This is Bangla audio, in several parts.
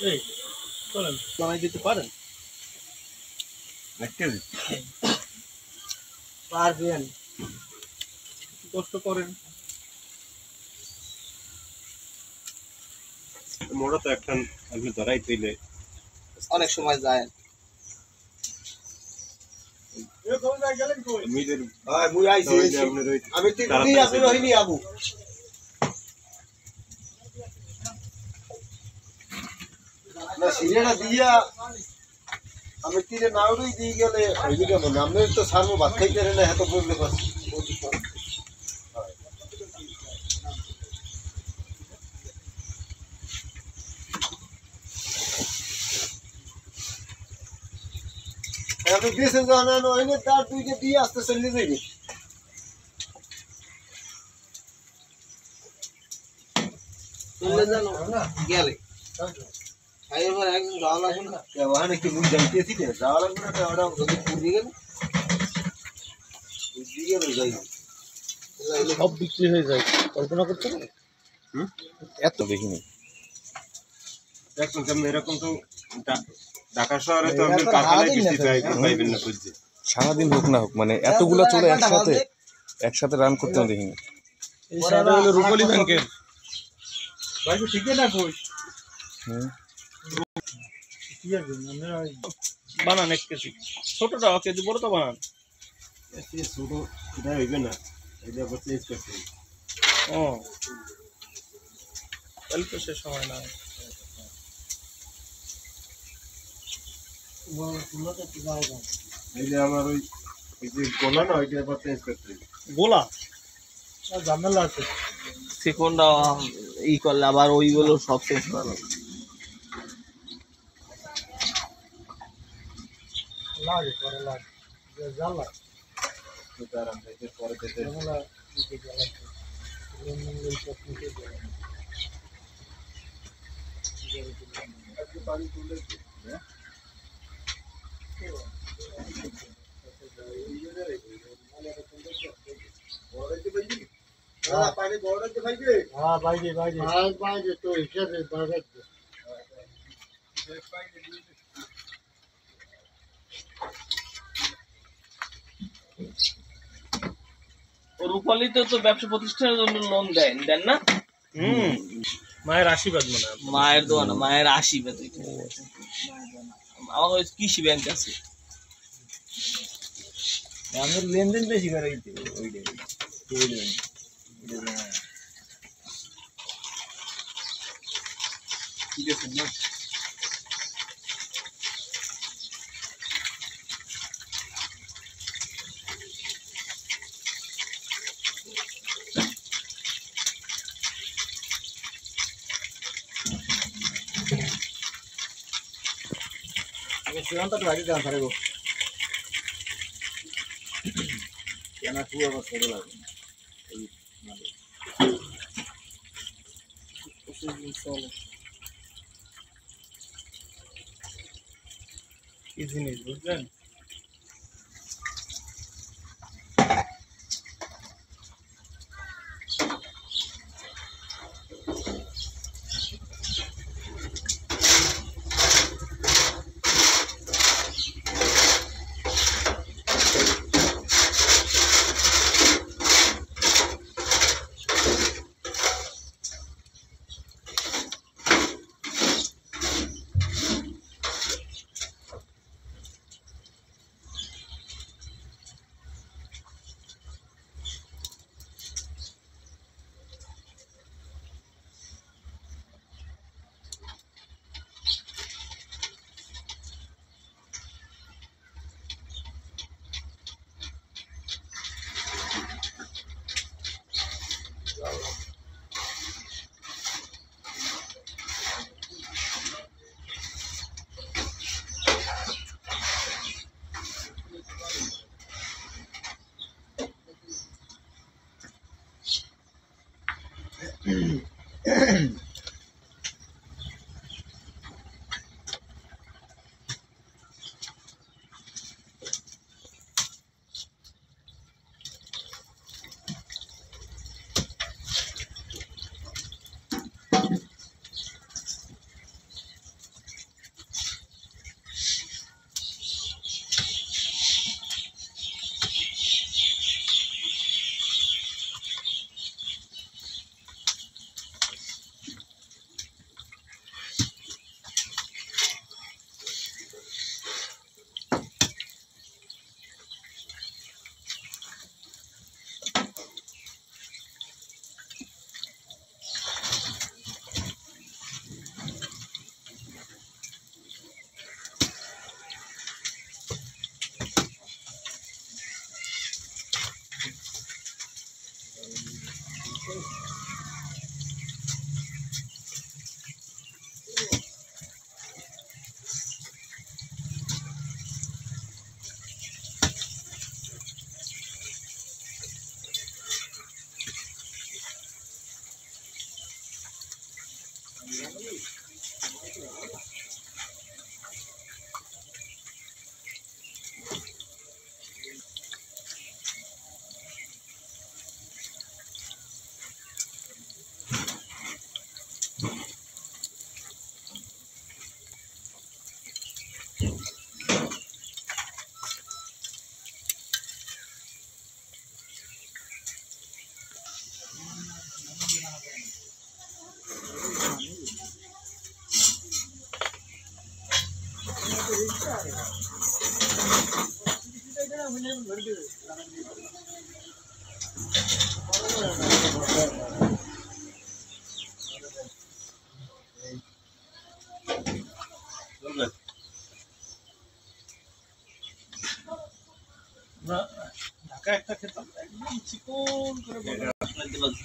এই চলেন বানাই দিতে পারেন? পারবেন, কষ্ট করেন। মোড়া তো এখন আপনি ধরাই দিলে অনেক সময় যায়। আমি তীরে নাউড়ই দিয়ে গেলে কেমন আমি তো সারবো ভাত খাইতে না এত বলতে পারছি। আমি দেশে জানানো হয়নি তার দুইকে দিয়ে আসতে চলে যাইনি। গেলে একজন যাওয়া লাগবে না, ওখানে কি মুখ যাইতেছি না, যাওয়া লাগবে না, ওরা যদি পুড়িয়ে গেল সব বিক্রি হয়ে যায়। কল্পনা করতে পারে এত দেখিনি। এরকম তো ঢাকা শহরে তো আপনি কারখানায় বেশি পাইবেন না খুঁজছে। সারাদিন হোক না হোক মানে এতগুলা চলে একসাথে রান করতে আমি দেখিনি। এই সাইডে হলো রূপালী ব্যাংকের ভাই তো ঠিকই না কই কি আছে মানে বানান 1 কেজি ছোটটা কেজি বড়টা বানান। ছোট এটা হইবে না, এটা আবার চেঞ্জ করতে হবে। ও তাহলে তো সে সময় না। এই যে আমার ওই যে গোলা না ওইটা আবার চেঞ্জ করতে হবে। গোলা ঝামেলা আছে, সেকন্ডা ই করলে আবার ওইগুলো সব চেঞ্জ করা লাগে করে লাগে জ্বালা তার আমরা এর পরে যেতে ঝামেলা দিতে জ্বালা পানি তুলে পানি বড় খাইবে। হ্যাঁ বাইরে বাইরে বাইরে তো হিসাবে বাইরে রূপালীতে তো ব্যবসা প্রতিষ্ঠানের জন্য লোন দেন না? মায়ের আশীর্বাদ মনে হয়। মায়ের দোয়া না, মায়ের আশীর্বাদ। আমার ওই কৃষি ব্যাংক আছে। আমার লেনদেন বেশি করে ঠিক আছে না। সিদ্ধান্তটা আগে জানা থাকবো কেন তুই আবার ছোট লাগবে না এই মানে কি জিনিস বুঝলেন? ঢাকা একটা খেতাম একদম চিকন করে বানাইতে পারছি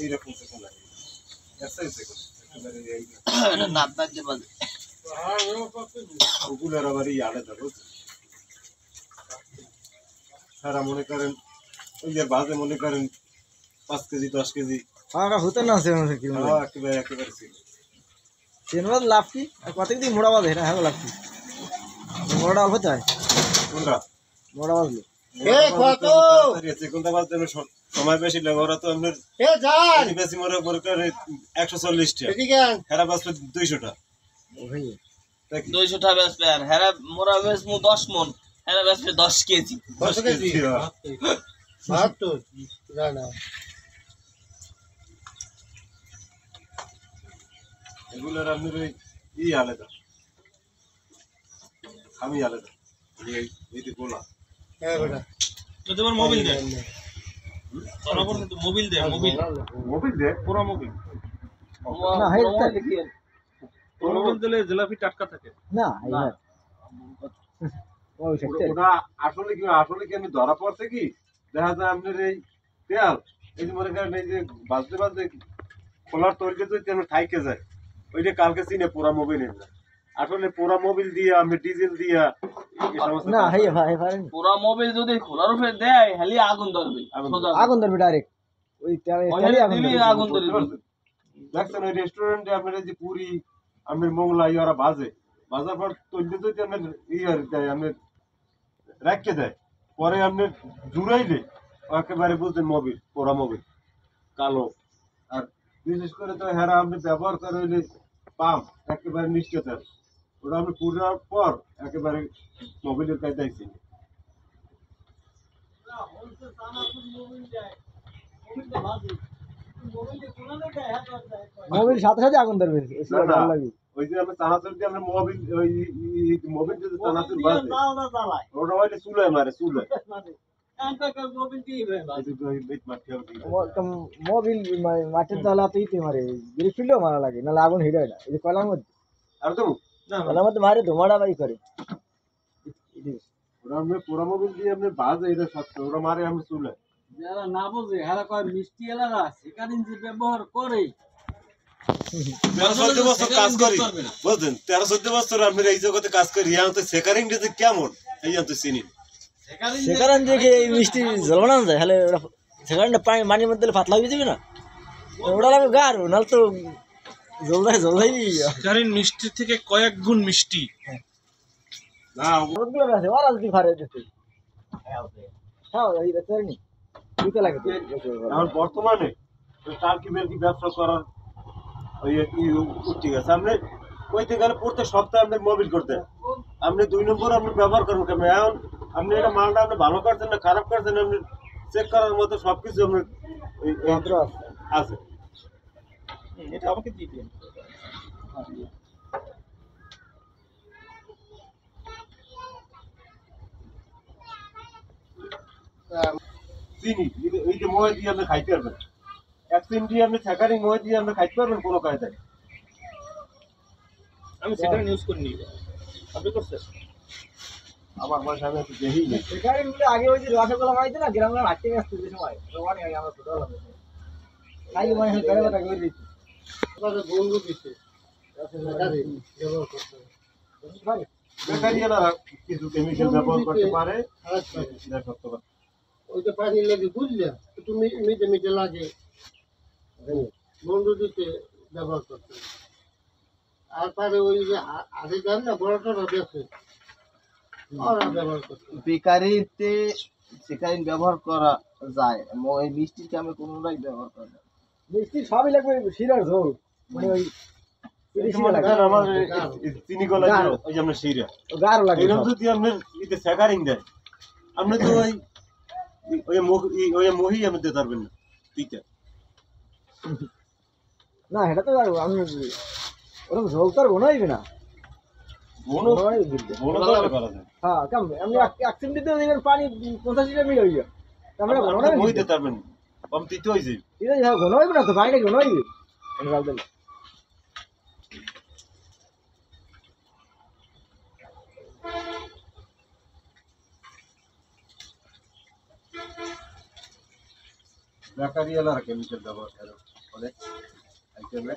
এইরকম সেকন্ড লাগে এক্সারসাইজ সেকন্ড এটা দাঁত বাজতে বাজে ওগুলোর আবার এই আলাদা বুঝছেন সারা মনে করেন ওই যে বাজে মনে করেন 5 কেজি 10 কেজি হতে না কি একেবারে ছিল তিনবার লাভ কি আর কত দিন মোড়া বাজে না হ্যাঁ লাভ কি মোড়া অল্প চাই কোনটা মোড়া বাজলে সেকন্ডটা বাজতে সময় বেশি লাগে ওরা তো আপনার বেশি মনে করে 140 টাকা হেরা বাজবে 200 টাকা 200 টাকা বেচবে আর হেরা মোরা বেচমু 10 মন হেরা বেচবে 10 কেজি 10 কেজি এগুলোর আপনার ওই আলাদা আমি আলাদা এই যে গোলা তো তোমার মোবাইল দে তোর উপর তো মোবাইল দে মোবাইল দে পুরো মোবাইল না হেড তোর মোবাইল দিলে জিলাপি টাটকা থাকে না ওই সেক্টর ওটা আসলে কি আমি ধরা পড়ছে কি দেখা যায় আপনার এই তেল এই যে মনে করেন এই যে বাজতে খোলার তৈরি যদি আমরা থাইকে যায় ওইটা কালকে চিনে পুরা মোবাইল না আসলে পুরা মোবাইল দিয়ে আমি ডিজেল দিয়া এই সমস্ত না ভাই ভাই পুরো মোবাইল যদি খোলার উপরে দেয় খালি আগুন ধরবে আগুন ধরবে ডাইরেক্ট ওই তেলে আগুন ধরবে দেখছেন ওই রেস্টুরেন্টে আপনার যে পুরি আপনার মোংলা ইয়ারা বাজার পর তৈরি যদি আপনার ইয়ার দেয় আপনার রাখতে দেয় পরে আপনার জুড়াইলে একেবারে বুঝলেন মোবিল পোড়া মোবিল কালো আর বিশেষ করে তো হেরা আপনি ব্যবহার করে হইলে পাম্প একেবারে নিশ্চিত ওটা আপনি পুরার পর একেবারে মোবিলের কাজ দেখছি মোবিল সাথে সাথে আগুন ধরবে ওই যে আমরা চানাচুর দিয়ে আমরা মোবিল ওই মোবিল যদি চানাচুর বাজে ওটা হইলে চুলায় মারে চুলায় মোবিল মাটির তলা তুই মারে ফিল্ডও মারা লাগে নাহলে আগুন হিট হয় না এই যে কলার মধ্যে আর তো কলার মধ্যে মারে ধোঁয়াটা বাই করে ওরা আমরা পোড়া মোবিল দিয়ে আপনি বাজে এটা সত্য ওরা মারে আমি চুলায় যারা না বোঝে হারা কয় মিষ্টি এলাকা সেখানে যে ব্যবহার করে 13-14 বছর কাজ করি বুঝলেন 13-14 বছর আমি এই জগতে কাজ করি ইয়াতে সেকারিং যে কেমন এই তো চিনি সেকারণ যে এই মিষ্টি জ্বলবানো যায় তাহলে সেকারণটা পানির মধ্যে পাতলা হয়ে যাবে না ওটা লাগবে গাঢ় নাহলে তো জলদাই সেকারিন মিষ্টি থেকে কয়েক গুণ মিষ্টি না ওগুলো আছে ওরা যদি ফারে দিতে হ্যাঁ এই দেখেনি দিতে লাগে এখন বর্তমানে টার্কি বেলকি ব্যবসা করার ওই উঠতে গেছে আপনি কইতে গেলে প্রত্যেক সপ্তাহে আপনি মোবিল করতেন আপনি 2 নম্বর আপনি ব্যবহার করবেন কেমন এখন আপনি এটা মালটা আপনি ভালো করছেন না খারাপ করছেন আপনি চেক করার মতো সবকিছু আপনার যন্ত্র আছে এটা আমাকে দিয়ে দিন চিনি এই যে ময় দিয়ে আপনি খাইতে পারবেন 1 চিনি দিয়ে আপনি সেকারিং ময় দিয়ে আপনি খাইতে পারবেন কোনো কায়দায় আমি সেকারিন ইউজ করিনি আপনি করছেন আমার বাসায় আমি একটু দেখি না সেকারিন গুলো আগে ওই যে রসগোল্লা বানাইতে না গ্রামে হাঁটতে আসতে যে সময় তো অনেক আগে আমরা ছোট হলাম খাইলে মানে করে কথা কই দিচ্ছি বেকারিয়ারা কিছু কেমিক্যাল ব্যবহার করতে পারে, এটা সত্য কথা। ওইটা পানি লেগে বুঝলে একটু মিটে মিটে লাগে বন্ধু দিতে ব্যবহার করতে হবে। আর তারে ওই যে আগে যান না বড়টা বেছে ওরা ব্যবহার করতে হবে। বেকারিতে সেকারিন ব্যবহার করা যায়, এই মিষ্টির কি আমি কোনোটাই ব্যবহার করা যায়? মিষ্টি সবই লাগবে, শিরার ঝোল মানে ওই আমার চিনি গলা ওই যে আপনার শিরা গাঢ় লাগে এরকম যদি আপনার ইতে সেকারিং দেয়, আপনি তো ওই মহি আপনি দিতে পারবেন না তিতা। না এটা তো আমি ওরকম ঝোল তো আর বানাইবে না। বনো বনো তো করা যায়, হ্যাঁ কাম আমি এক চিমটি দিয়ে দিবেন পানি 50 লিটার মিল হইয়া আমরা আপনি বানাই মহি দিতে পারবেন না, কম তিতে হয়ে যাবে। ঠিক আছে হ্যাঁ বানাইবে না তো পানিটা বানাইবে আমি রাখ দিলাম। বেকারিয়ালা কেমিক্যাল ব্যবহার করে অনেক আইটেমে।